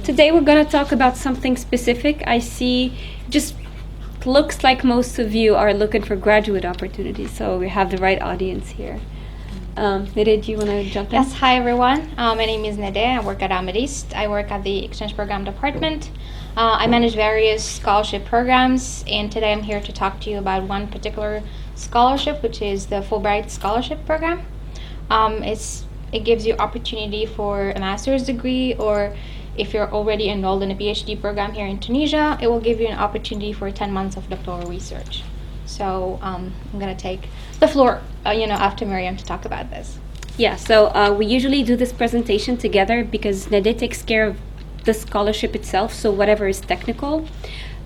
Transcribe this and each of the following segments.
Today we're going to talk about something specific. I see just looks like most of you are looking for graduate opportunities, so we have the right audience here. Nede, do you want to jump in? Yes, hi everyone. My name is Nede. I work at Amethyst. I work at the Exchange Program Department. I manage various scholarship programs, and today I'm here to talk to you about one particular scholarship, which is the Fulbright Scholarship Program. It gives you opportunity for a master's degree, or if you're already enrolled in a PhD program here in Tunisia, it will give you an opportunity for 10 months of doctoral research. So I'm going to take the floor, after Mariem to talk about this. Yeah, so we usually do this presentation together because Nede takes care of the scholarship itself, so whatever is technical.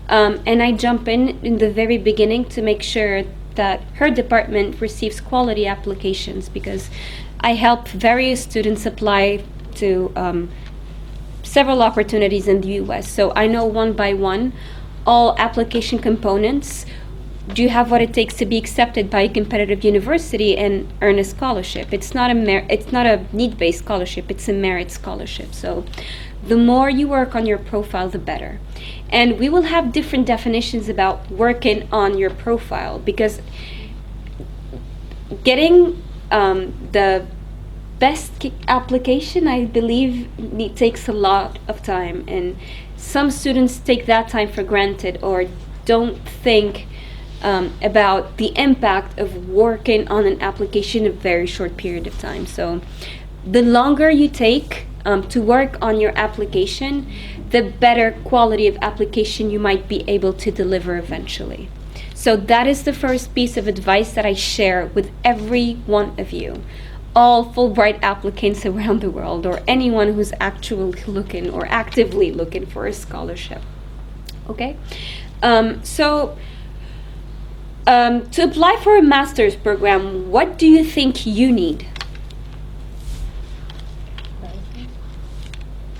And I jump in the very beginning to make sure that her department receives quality applications, because I help various students apply to several opportunities in the US. So I know one by one all application components. Do you have what it takes to be accepted by a competitive university and earn a scholarship? It's not a need-based scholarship, it's a merit scholarship. So the more you work on your profile, the better. And we will have different definitions about working on your profile, because getting the best application, I believe, takes a lot of time, and some students take that time for granted or don't think about the impact of working on an application in a very short period of time. So the longer you take to work on your application, the better quality of application you might be able to deliver eventually. So that is the first piece of advice that I share with every one of you, all Fulbright applicants around the world, or anyone who's actually looking or actively looking for a scholarship. Okay? To apply for a master's program, what do you think you need?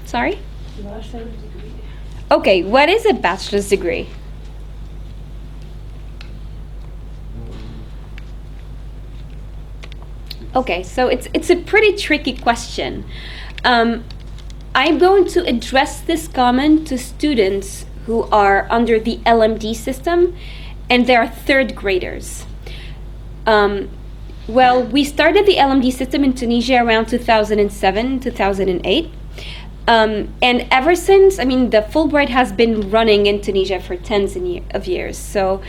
Sorry? Bachelor's degree. Okay, what is a bachelor's degree? Okay, so it's a pretty tricky question. I'm going to address this comment to students who are under the LMD system, and they are third graders. Well, we started the LMD system in Tunisia around 2007, 2008. And ever since, the Fulbright has been running in Tunisia for tens of years. So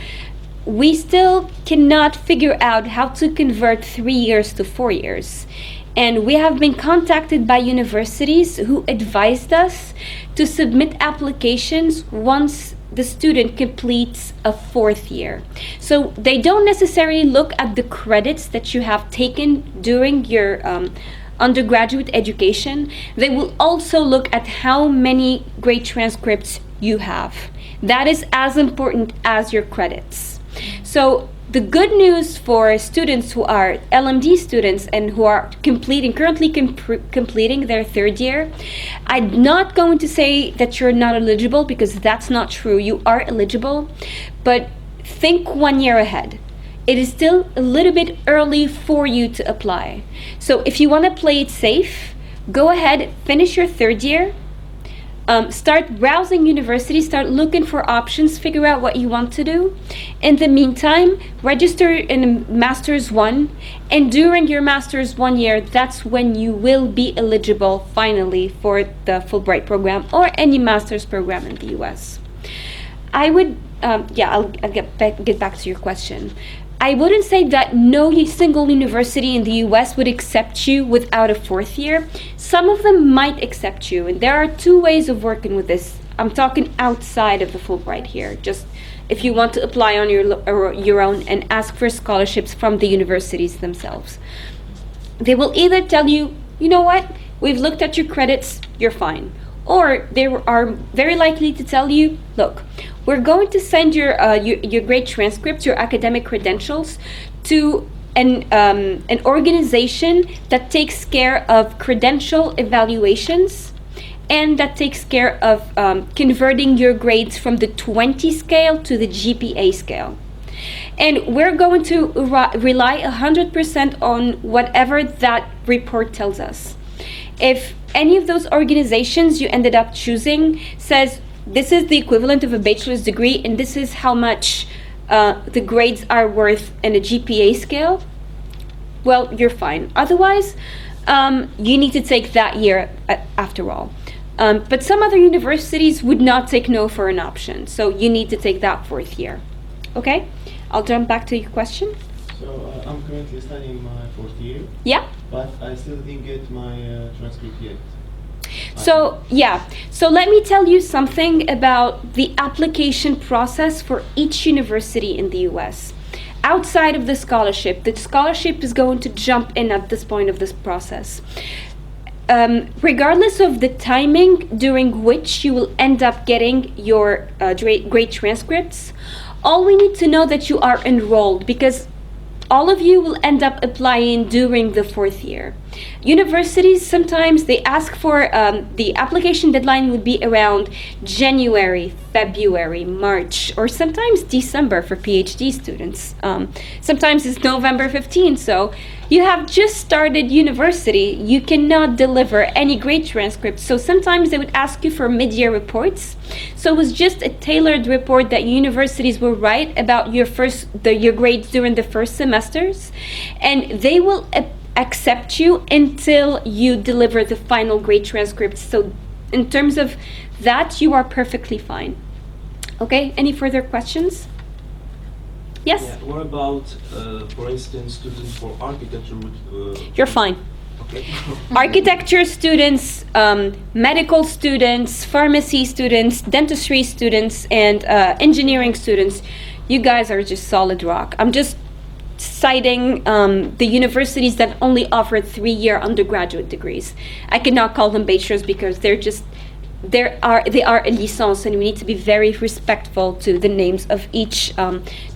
we still cannot figure out how to convert 3 years to 4 years. And we have been contacted by universities who advised us to submit applications once the student completes a 4th year. So they don't necessarily look at the credits that you have taken during your undergraduate education. They will also look at how many grade transcripts you have. That is as important as your credits. So the good news for students who are LMD students and who are currently completing their 3rd year, I'm not going to say that you're not eligible, because that's not true. You are eligible, but think 1 year ahead. It is still a little bit early for you to apply. So if you want to play it safe, go ahead, finish your 3rd year, start browsing universities, start looking for options, figure out what you want to do. In the meantime, register in Master's 1, and during your Master's 1 year, that's when you will be eligible finally for the Fulbright program or any master's program in the US. I would, I'll get back to your question. I wouldn't say that no single university in the US would accept you without a 4th year. Some of them might accept you, and there are 2 ways of working with this. I'm talking outside of the Fulbright here, just if you want to apply on your own and ask for scholarships from the universities themselves. They will either tell you, you know what, we've looked at your credits, you're fine. Or they are very likely to tell you, look, we're going to send your grade transcripts, your academic credentials, to an organization that takes care of credential evaluations and that takes care of converting your grades from the 20 scale to the GPA scale. And we're going to rely 100% on whatever that report tells us. If any of those organizations you ended up choosing says this is the equivalent of a bachelor's degree and this is how much the grades are worth in a GPA scale, well, you're fine. Otherwise, you need to take that year after all. But some other universities would not take no for an option, so you need to take that 4th year. Okay? I'll jump back to your question. So I'm currently studying my 4th year, Yeah? but I still didn't get my transcript yet. So, yeah. So let me tell you something about the application process for each university in the US. Outside of the scholarship is going to jump in at this point of this process. Regardless of the timing during which you will end up getting your grade transcripts, all we need to know that you are enrolled, because all of you will end up applying during the 4th year. Universities, sometimes they ask for, the application deadline would be around January, February, March, or sometimes December for PhD students. Sometimes it's November 15th, so you have just started university, you cannot deliver any grade transcripts, so sometimes they would ask you for mid-year reports. So it was just a tailored report that universities will write about your grades during the first semesters, and they will accept you until you deliver the final grade transcripts. So in terms of that, you are perfectly fine. Okay, any further questions? Yes? Yeah. What about, for instance, students for architecture? You're fine. Okay. Architecture students, medical students, pharmacy students, dentistry students, and engineering students, you guys are just solid rock. I'm just citing the universities that only offer 3-year undergraduate degrees. I cannot call them bachelors because they are a licence, and we need to be very respectful to the names of each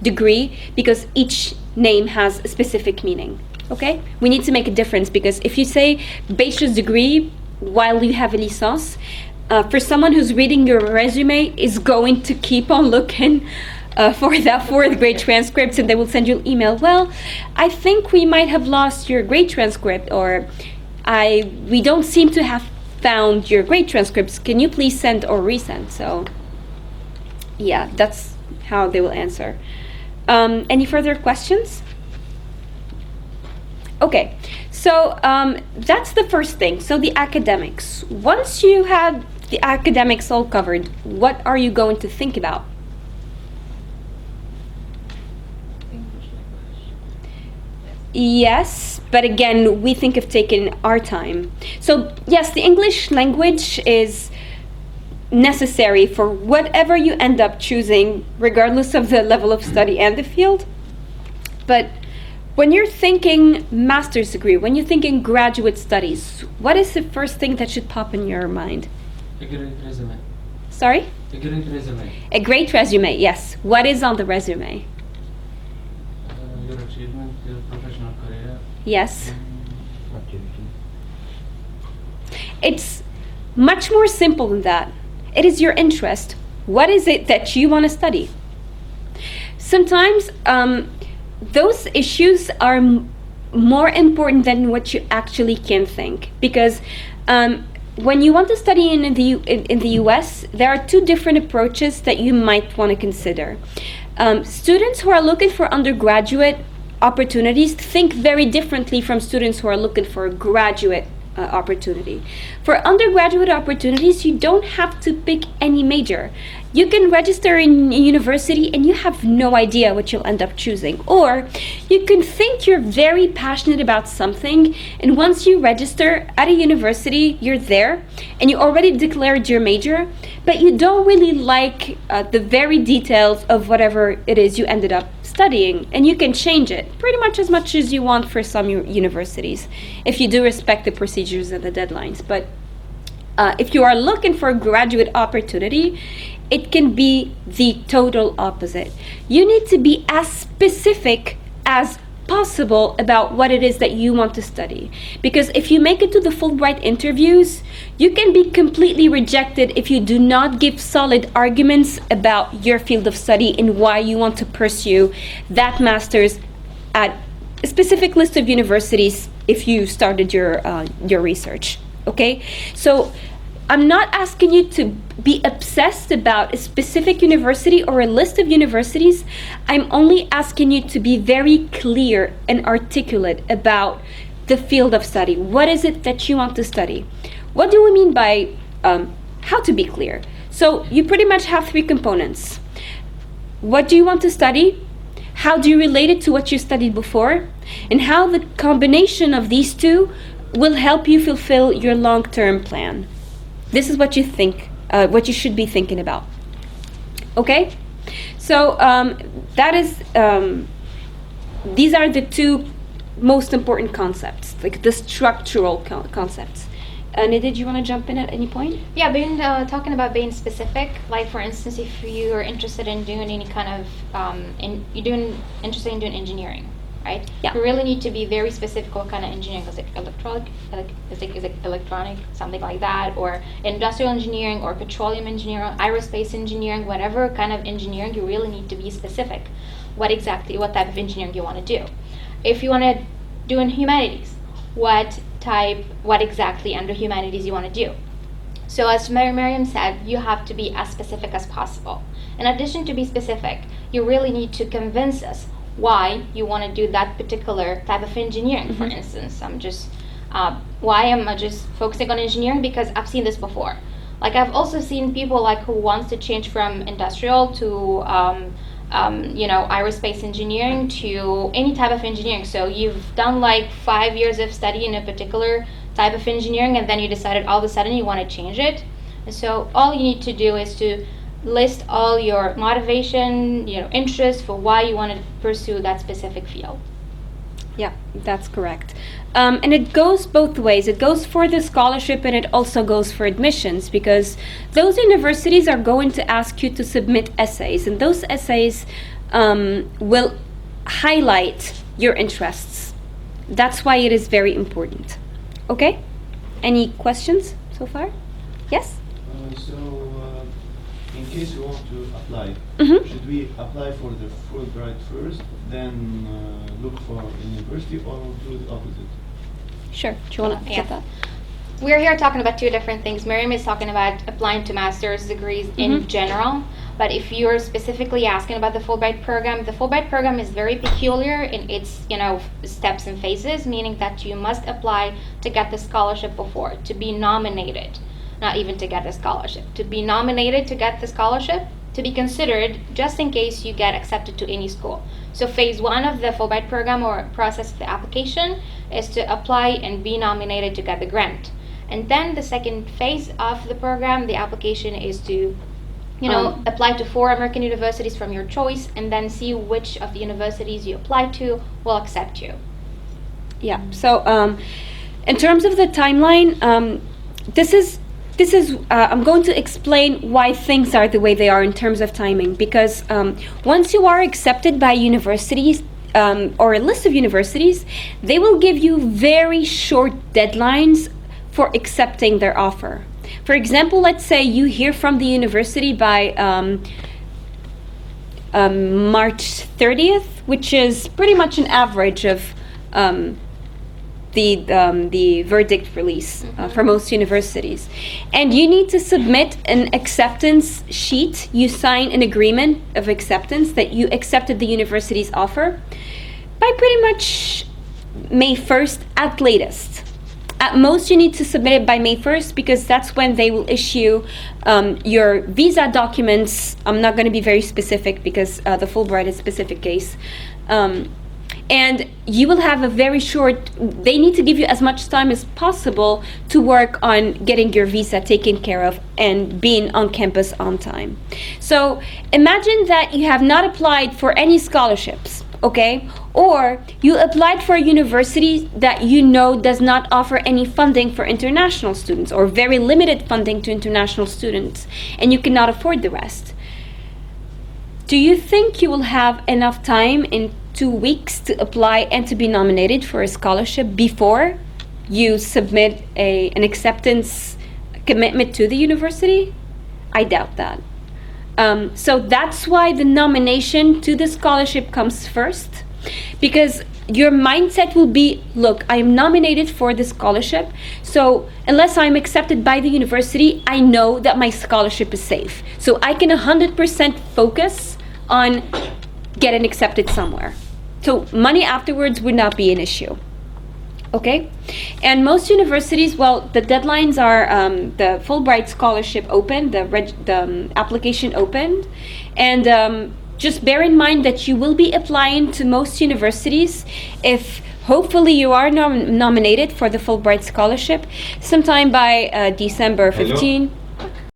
degree, because each name has a specific meaning. Okay? We need to make a difference, because if you say bachelor's degree while you have a licence, for someone who's reading your resume is going to keep on looking for that 4th grade transcripts, and they will send you an email. Well, I think we might have lost your grade transcript, or we don't seem to have found your grade transcripts. Can you please send or resend? So, yeah, that's how they will answer. Any further questions? Okay, so that's the first thing. So the academics. Once you had the academics all covered, what are you going to think about? Yes, but again, we think of taking our time. So yes, the English language is necessary for whatever you end up choosing, regardless of the level of study and the field. But when you're thinking master's degree, when you're thinking graduate studies, what is the first thing that should pop in your mind? A great resume. Sorry? A great resume. A great resume, yes. What is on the resume? Your achievement, your professional career. Yes. It's much more simple than that. It is your interest. What is it that you want to study? Sometimes those issues are more important than what you actually can think, because when you want to study in the US, there are 2 different approaches that you might want to consider. Students who are looking for undergraduate opportunities think very differently from students who are looking for a graduate opportunity. For undergraduate opportunities, you don't have to pick any major. You can register in a university and you have no idea what you'll end up choosing. Or you can think you're very passionate about something, and once you register at a university, you're there and you already declared your major, but you don't really like the very details of whatever it is you ended up studying, and you can change it pretty much as you want for some universities, if you do respect the procedures and the deadlines. But if you are looking for a graduate opportunity, it can be the total opposite. You need to be as specific as possible about what it is that you want to study. Because if you make it to the Fulbright interviews, you can be completely rejected if you do not give solid arguments about your field of study and why you want to pursue that master's at a specific list of universities if you started your research. Okay, so I'm not asking you to be obsessed about a specific university or a list of universities. I'm only asking you to be very clear and articulate about the field of study. What is it that you want to study? What do we mean by how to be clear? So you pretty much have three components. What do you want to study? How do you relate it to what you studied before? And how the combination of these two will help you fulfill your long-term plan. This is what you think, what you should be thinking about. Okay? So that is, these are the two most important concepts, like the structural concepts. Nidhi, did you want to jump in at any point? Yeah, talking about being specific, like for instance, if you are interested in doing any kind of, interested in doing engineering, right? Yeah. You really need to be very specific what kind of engineering. Is it electronic, something like that, or industrial engineering, or petroleum engineering, aerospace engineering, whatever kind of engineering, you really need to be specific. What type of engineering you want to do. If you want to do in humanities, what exactly under humanities you want to do. So as Mariem said, you have to be as specific as possible. In addition to be specific, you really need to convince us why you want to do that particular type of engineering. For instance, why am I just focusing on engineering? Because I've seen this before. Like I've also seen people like who wants to change from industrial to aerospace engineering to any type of engineering. So you've done like 5 years of study in a particular type of engineering, and then you decided all of a sudden you want to change it. And so all you need to do is to list all your motivation, interest for why you want to pursue that specific field. Yeah, that's correct. And it goes both ways. It goes for the scholarship and it also goes for admissions, because those universities are going to ask you to submit essays, and those essays will highlight your interests. That's why it is very important. Okay? Any questions so far? Yes? In case you want to apply, Mhm. should we apply for the Fulbright first, then look for a university, or do the opposite? Sure. Do you want to Yeah. get that? We're here talking about two different things. Mariem is talking about applying to master's degrees in general, but if you're specifically asking about the Fulbright program is very peculiar in its, steps and phases, meaning that you must apply to get the scholarship before, to be nominated, not even to get the scholarship, to be nominated to get the scholarship, to be considered just in case you get accepted to any school. So phase 1 of the Fulbright program or process of the application is to apply and be nominated to get the grant. And then the second phase of the program, the application, is to apply to 4 American universities from your choice, and then see which of the universities you apply to will accept you. Yeah. So in terms of the timeline, this is I'm going to explain why things are the way they are in terms of timing, because once you are accepted by universities or a list of universities, they will give you very short deadlines for accepting their offer. For example, let's say you hear from the university by March 30th, which is pretty much an average of the verdict release for most universities. And you need to submit an acceptance sheet. You sign an agreement of acceptance that you accepted the university's offer by pretty much May 1st at latest. At most, you need to submit it by May 1st, because that's when they will issue your visa documents. I'm not going to be very specific because the Fulbright is a specific case. And you will have a very short, they need to give you as much time as possible to work on getting your visa taken care of and being on campus on time. So imagine that you have not applied for any scholarships, okay? Or you applied for a university that does not offer any funding for international students, or very limited funding to international students, and you cannot afford the rest. Do you think you will have enough time in 2 weeks to apply and to be nominated for a scholarship before you submit an acceptance commitment to the university? I doubt that. So that's why the nomination to the scholarship comes first, because your mindset will be, look, I am nominated for this scholarship, so unless I'm accepted by the university, I know that my scholarship is safe. So I can 100% focus on getting accepted somewhere. So money afterwards would not be an issue. Okay? And most universities, well, the deadlines are the Fulbright scholarship opened, the application opened, and just bear in mind that you will be applying to most universities if hopefully you are nominated for the Fulbright scholarship sometime by December 15.